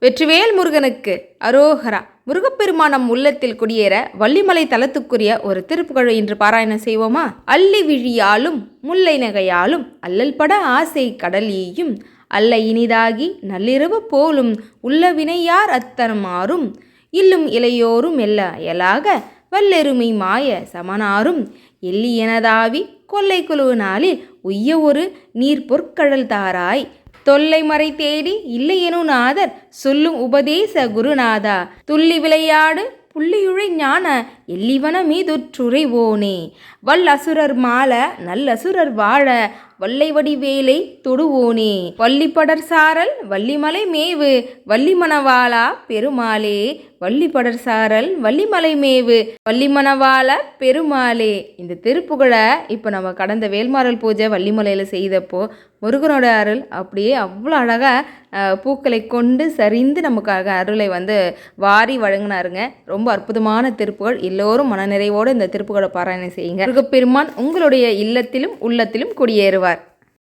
வெற்றிவேல் முருகனுக்கு அரோகரா. முருகப்பெருமான் நம் உள்ளத்தில் குடியேற வள்ளிமலை தலத்துக்குரிய ஒரு திருப்புகழை இன்று பாராயணம் செய்வோமா? அள்ளி விழியாலும் முல்லை நகையாலும் அல்லல் பட ஆசை கடலியும் அல்ல இனிதாகி நள்ளிரவு போலும் உள்ள வினையார் அத்தனமாறும் இல்லும் இளையோரும் எல்ல அயலாக வல்லெருமை மாய சமனாரும் எள்ளி எனதாவி கொல்லை குழுவு நாளில் உய்ய ஒரு நீர் பொற்கடல் தாராய் தொல்லை மறை தேடி இல்லையெனு நாதர் சொல்லும் உபதேச குருநாதா துள்ளி விளையாடு புள்ளியுழை ஞான எல்லிவன மீதுற்றுறைவோனே வல்லசுரர் மாள நல்லசுரர் வாழ வல்லை வடிவேலை தொடுவோனே வள்ளிப்படர் சாரல் வள்ளிமலை மேவு வள்ளிமணவாளா பெருமாளே வள்ளிப்படர் சாரல் வள்ளிமலை மேவு வள்ளிமணவாள பெருமாளே. இந்த திருப்புகழை இப்போ நம்ம கடந்த வேல்மாறல் பூஜை வள்ளிமலையில் செய்தப்போ முருகனோட அருள் அப்படியே அவ்வளோ அழகாக பூக்களை கொண்டு சரிந்து நமக்காக அருளை வாரி வழங்கினாருங்க. ரொம்ப அற்புதமான திருப்புகழ். எல்லோரும் மனநிறைவோடு இந்த திருப்புகழை பாராயணம் செய்யுங்க. முருகப்பெருமான் உங்களுடைய இல்லத்திலும் உள்ளத்திலும் குடியேறுவார்.